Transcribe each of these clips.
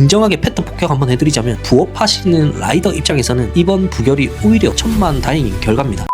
냉정하게 패턴 폭격 한번 해드리자면 부업하시는 라이더 입장에서는 이번 부결이 오히려 천만다행인 결과입니다.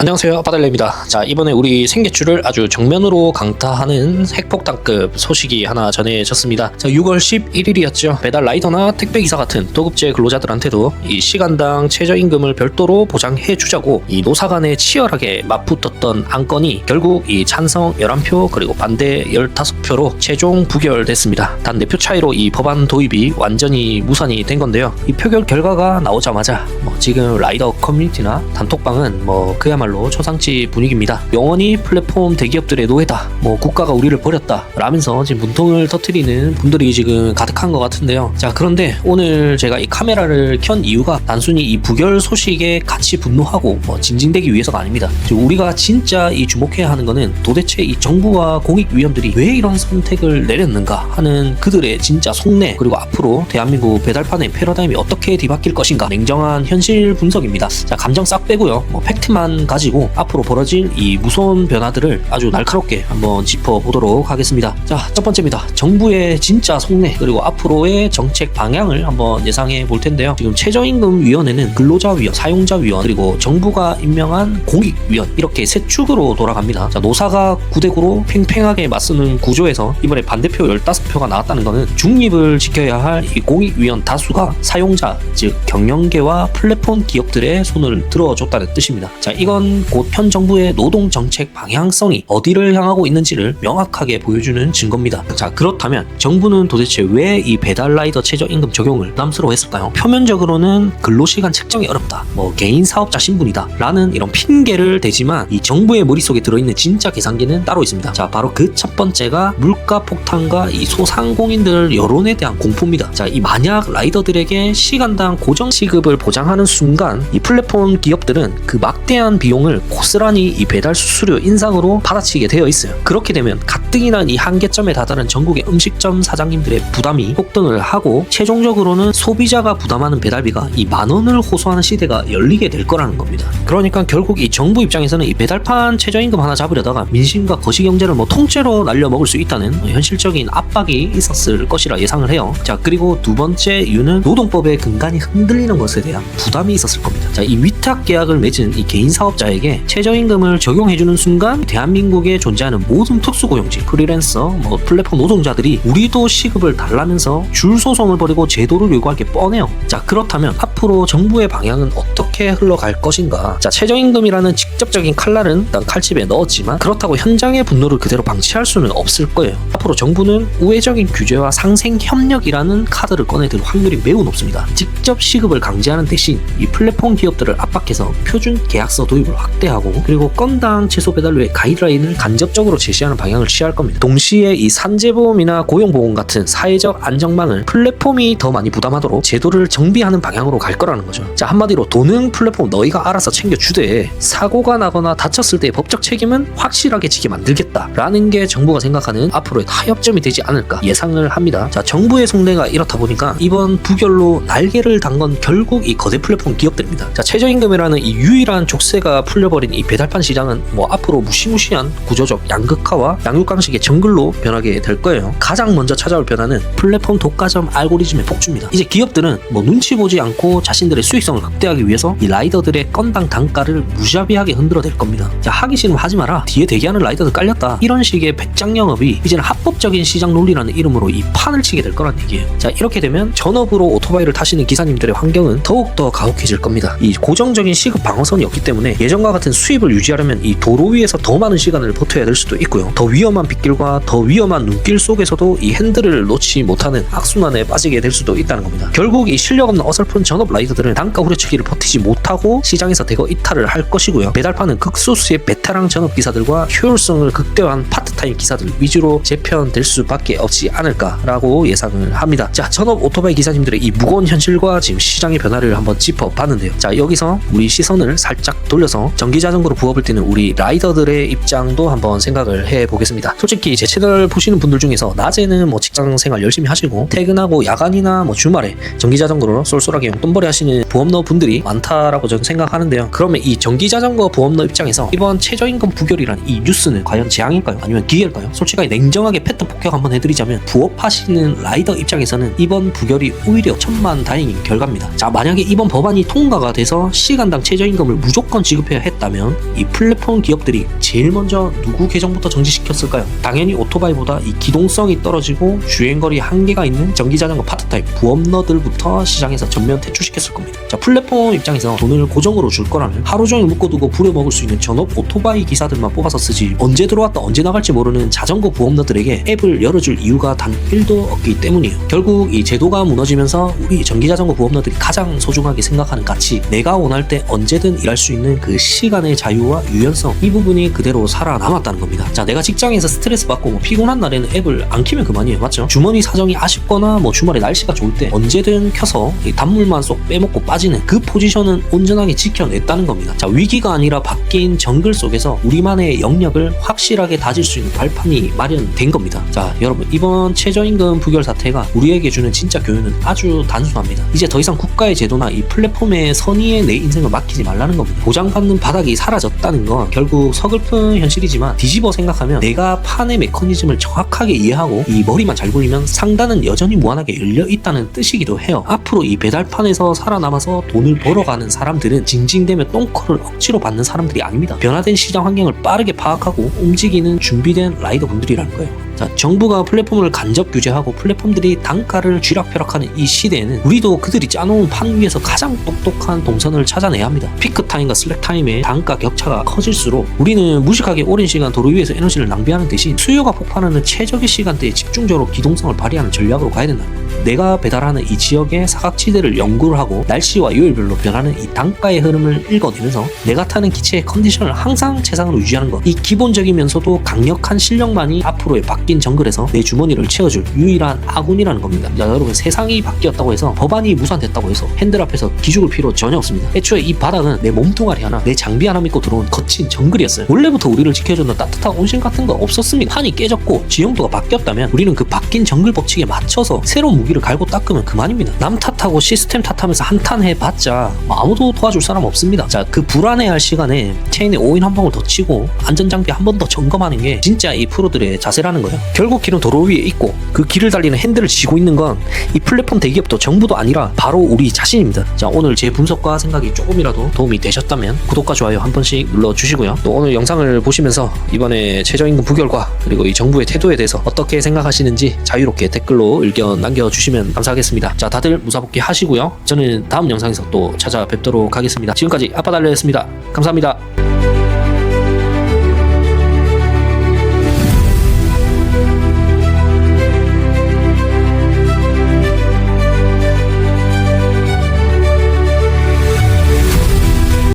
안녕하세요, 바달레입니다. 자, 이번에 우리 생계추를 아주 정면으로 강타하는 핵폭탄급 소식이 하나 전해졌습니다. 자, 6월 11일이었죠. 배달 라이더나 택배기사 같은 도급제 근로자들한테도 이 시간당 최저임금을 별도로 보장해주자고 이 노사 간에 치열하게 맞붙었던 안건이 결국 이 찬성 11표 그리고 반대 15표로 최종 부결됐습니다. 단 4표 차이로 이 법안 도입이 완전히 무산이 된 건데요. 이 표결 결과가 나오자마자 지금 라이더 커뮤니티나 단톡방은 그야말로 초상치 분위기입니다. 영원히 플랫폼 대기업들의 노예다, 국가가 우리를 버렸다 라면서 지금 분통을 터뜨리는 분들이 지금 가득한 것 같은데요. 자, 그런데 오늘 제가 이 카메라를 켠 이유가 단순히 이 부결 소식에 같이 분노하고 징징대기 위해서가 아닙니다. 우리가 진짜 이 주목해야 하는 거는 도대체 이 정부와 공익위원들이 왜 이런 선택을 내렸는가 하는 그들의 진짜 속내, 그리고 앞으로 대한민국 배달판의 패러다임이 어떻게 뒤바뀔 것인가, 냉정한 현실 분석입니다. 자, 감정 싹 빼고요, 팩트만 가지고 앞으로 벌어질 이 무서운 변화들을 아주 날카롭게 한번 짚어보도록 하겠습니다. 자, 첫 번째입니다. 정부의 진짜 속내 그리고 앞으로의 정책 방향을 한번 예상해 볼 텐데요. 지금 최저임금위원회는 근로자위원, 사용자위원, 그리고 정부가 임명한 공익위원, 이렇게 세 축으로 돌아갑니다. 자, 노사가 구대구로 팽팽하게 맞서는 구조에서 이번에 반대표 15표가 나왔다는 것은 중립을 지켜야 할 이 공익위원 다수가 사용자, 즉 경영계와 플랫폼 기업들의 손을 들어줬다는 뜻입니다. 자, 이건 곧 현 정부의 노동 정책 방향성이 어디를 향하고 있는지를 명확하게 보여주는 증거입니다. 자, 그렇다면 정부는 도대체 왜 이 배달 라이더 최저임금 적용을 부담스러워했을까요? 표면적으로는 근로시간 책정이 어렵다, 개인 사업자 신분이다 라는 이런 핑계를 대지만 이 정부의 머릿속에 들어있는 진짜 계산기는 따로 있습니다. 자, 바로 그 첫 번째가 물가 폭탄과 이 소상공인들 여론에 대한 공포입니다. 자, 이 만약 라이더들에게 시간당 고정 시급을 보장하는 순간 이 플랫폼 기업들은 그 막대한 비용을 고스란히 이 배달 수수료 인상으로 받아치게 되어 있어요. 그렇게 되면 가뜩이나 이 한계점에 다다른 전국의 음식점 사장님들의 부담이 폭등을 하고 최종적으로는 소비자가 부담하는 배달비가 이 10,000원을 호소하는 시대가 열리게 될 거라는 겁니다. 그러니까 결국 이 정부 입장에서는 이 배달판 최저임금 하나 잡으려다가 민심과 거시경제를 통째로 날려먹을 수 있다는 현실적인 압박이 있었을 것이라 예상을 해요. 자, 그리고 두 번째 이유는 노동법의 근간이 흔들리는 것에 대한 부담이 있었을 겁니다. 자, 이 위탁 계약을 맺은 이 개인 사업자에게 최저임금을 적용해주는 순간 대한민국에 존재하는 모든 특수고용직, 프리랜서, 플랫폼 노동자들이 우리도 시급을 달라면서 줄 소송을 벌이고 제도를 요구할 게 뻔해요. 자, 그렇다면 앞으로 정부의 방향은 어떻게 흘러갈 것인가? 자, 최저임금이라는 직접적인 칼날은 일단 칼집에 넣었지만 그렇다고 현장의 분노를 그대로 방치할 수는 없을 거예요. 앞으로 정부는 우회적인 규제와 상생 협력이라는 카드를 꺼내들 확률이 매우 높습니다. 직접 시급을 강제하는 대신 이 플랫폼 기업들을 압박해서 표준 계약서 도입을 확대하고, 그리고 건당 최소 배달료의 가이드라인을 간접적으로 제시하는 방향을 취할 겁니다. 동시에 이 산재보험이나 고용보험 같은 사회적 안정망을 플랫폼이 더 많이 부담하도록 제도를 정비하는 방향으로 갈 거라는 거죠. 자, 한마디로 돈은 플랫폼 너희가 알아서 챙겨주되 사고가 나거나 다쳤을 때의 법적 책임은 확실하게 지게 만들겠다라는 게 정부가 생각하는 앞으로의 타협점이 되지 않을까 예상을 합니다. 자, 정부의 속내가 이렇다 보니까 이번 부결로 날개를 단 건 결국 이 거대 플랫폼 기업들입니다. 자, 최저임금이라는 이 유일한 족쇄가 풀려버린 이 배달판 시장은 앞으로 무시무시한 구조적 양극화와 양육강식의 정글로 변하게 될 거예요. 가장 먼저 찾아올 변화는 플랫폼 독과점 알고리즘의 폭주입니다. 이제 기업들은 눈치 보지 않고 자신들의 수익성을 극대화하기 위해서 이 라이더들의 건당 단가를 무자비하게 흔들어댈 겁니다. 자, 하기 싫으면 하지 마라, 뒤에 대기하는 라이더들 깔렸다, 이런 식의 배짱 영업이 이제는 합법적인 시장 논리라는 이름으로 이 판을 치게 될 거란 얘기예요. 자, 이렇게 되면 전업으로 오토바이를 타시는 기사님들의 환경은 더욱더 가혹해질 겁니다. 이 고정적인 시급 방어선이 없기 때문에 예전과 같은 수입을 유지하려면 이 도로 위에서 더 많은 시간을 버텨야 될 수도 있고요. 더 위험한 빗길과 더 위험한 눈길 속에서도 이 핸들을 놓지 못하는 악순환에 빠지게 될 수도 있다는 겁니다. 결국 이 실력 없는 어설픈 전업 라이더들은 단가 후려치기를 버티지 못하고 시장에서 대거 이탈을 할 것이고요. 배달판은 극소수의 베테랑 전업 기사들과 효율성을 극대화한 파트타임 기사들 위주로 재편될 수밖에 없지 않을까라고 예상을 합니다. 자, 전업 오토바이 기사님들의 이 무거운 현실과 지금 시장의 변화를 한번 짚어봤는데요. 자, 여기서 우리 시선을 살짝 돌려서 입장에서 전기자전거로 부업을 뛰는 우리 라이더들의 입장도 한번 생각을 해보겠습니다. 솔직히 제 채널 보시는 분들 중에서 낮에는 뭐 직장생활 열심히 하시고 퇴근하고 야간이나 뭐 주말에 전기자전거로 쏠쏠하게 용돈벌이 하시는 보험러 분들이 많다라고 저는 생각하는데요. 그러면 이 전기자전거 보험러 입장에서 이번 최저임금 부결이란 이 뉴스는 과연 재앙일까요? 아니면 기회일까요? 솔직하게 냉정하게 팩트 폭격 한번 해드리자면 부업하시는 라이더 입장에서는 이번 부결이 오히려 천만다행인 결과입니다. 자, 만약에 이번 법안이 통과가 돼서 시간당 최저임금을 무조건 지급해야 했다면 이 플랫폼 기업들이 제일 먼저 누구 계정부터 정지시켰을까요? 당연히 오토바이보다 이 기동성이 떨어지고 주행거리 한계가 있는 전기자전거 파트타입 부업러들부터 시장에서 전면 퇴출시켰을 겁니다. 자, 플랫폼 입장에서 돈을 고정으로 줄 거라면 하루 종일 묶어두고 부려먹을 수 있는 전업 오토바이 기사들만 뽑아서 쓰지 언제 들어왔다 언제 나갈지 모르는 자전거 보험러들에게 앱을 열어줄 이유가 단 1도 없기 때문이에요. 결국 이 제도가 무너지면서 우리 전기자전거 보험러들이 가장 소중하게 생각하는 가치, 내가 원할 때 언제든 일할 수 있는 그 시간의 자유와 유연성, 이 부분이 그대로 살아남았다는 겁니다. 자, 내가 직장에서 스트레스 받고 뭐 피곤한 날에는 앱을 안 키면 그만이에요. 맞죠? 주머니 사정이 아쉽거나 뭐 주말에 날씨가 좋을 때 언제든 켜서 이 단물만 쏙 빼먹고 빠지는 그 포지션은 온전하게 지켜냈다는 겁니다. 자, 위기가 아니라 바뀐 정글 속에서 우리만의 영역을 확실하게 다질 수 있는 발판이 마련된 겁니다. 자, 여러분, 이번 최저임금 부결 사태가 우리에게 주는 진짜 교훈은 아주 단순합니다. 이제 더 이상 국가의 제도나 이 플랫폼의 선의에 내 인생을 맡기지 말라는 겁니다. 보장받는 바닥이 사라졌다는 건 결국 서글픈 현실이지만 뒤집어 생각하면 내가 판의 메커니즘을 정확하게 이해하고 이 머리만 잘 굴리면 상단은 여전히 무한하게 열려 있다는 뜻이기도 해요. 앞으로 이 배달판에서 살아남아서 돈을 벌어가는 사람들은 징징대며 똥콜을 억지로 받는 사람들이 아닙니다. 변화된 시장 환경을 빠르게 파악하고 움직이는 준비된 라이더 분들이라는 거예요. 자, 정부가 플랫폼을 간접 규제하고 플랫폼들이 단가를 쥐락펴락하는 이 시대에는 우리도 그들이 짜놓은 판 위에서 가장 똑똑한 동선을 찾아내야 합니다. 피크타임과 슬랙타임의 단가 격차가 커질수록 우리는 무식하게 오랜 시간 도로 위에서 에너지를 낭비하는 대신 수요가 폭발하는 최적의 시간대에 집중적으로 기동성을 발휘하는 전략으로 가야 된다. 내가 배달하는 이 지역의 사각지대를 연구를 하고 날씨와 요일별로 변하는 이 단가의 흐름을 읽어내면서 내가 타는 기체의 컨디션을 항상 최상으로 유지하는 것, 이 기본적이면서도 강력한 실력만이 앞으로의 바뀐 정글에서 내 주머니를 채워줄 유일한 아군이라는 겁니다. 자, 여러분, 세상이 바뀌었다고 해서 법안이 무산됐다고 해서 핸들 앞에서 기죽을 필요 전혀 없습니다. 애초에 이 바닥은 내 몸뚱아리 하나, 내 장비 하나 믿고 들어온 거친 정글이었어요. 원래부터 우리를 지켜주는 따뜻한 온실 같은 거 없었습니다. 판이 깨졌고 지형도가 바뀌었다면 우리는 그 바뀐 정글 법칙에 맞춰서 새로운 무기를 갈고 닦으면 그만입니다. 남 탓하고 시스템 탓하면서 한탄해봤자 아무도 도와줄 사람 없습니다. 자, 그 불안해할 시간에 체인에 오일 한 방울 더 치고 안전장비 한 번 더 점검하는 게 진짜 이 프로들의 자세라는 거예요. 결국 길은 도로 위에 있고 그 길을 달리는 핸들을 쥐고 있는 건 이 플랫폼 대기업도 정부도 아니라 바로 우리 자신입니다. 자, 오늘 제 분석과 생각이 조금이라도 도움이 되셨다면 구독과 좋아요 한 번씩 눌러주시고요. 또 오늘 영상을 보시면서 이번에 최저임금 부결과 그리고 이 정부의 태도에 대해서 어떻게 생각하시는지 자유롭게 댓글로 의견 남겨주시면 감사하겠습니다. 자, 다들 무사복귀 하시고요. 저는 다음 영상에서 또 찾아뵙도록 하겠습니다. 지금까지 아빠달래였습니다. 감사합니다.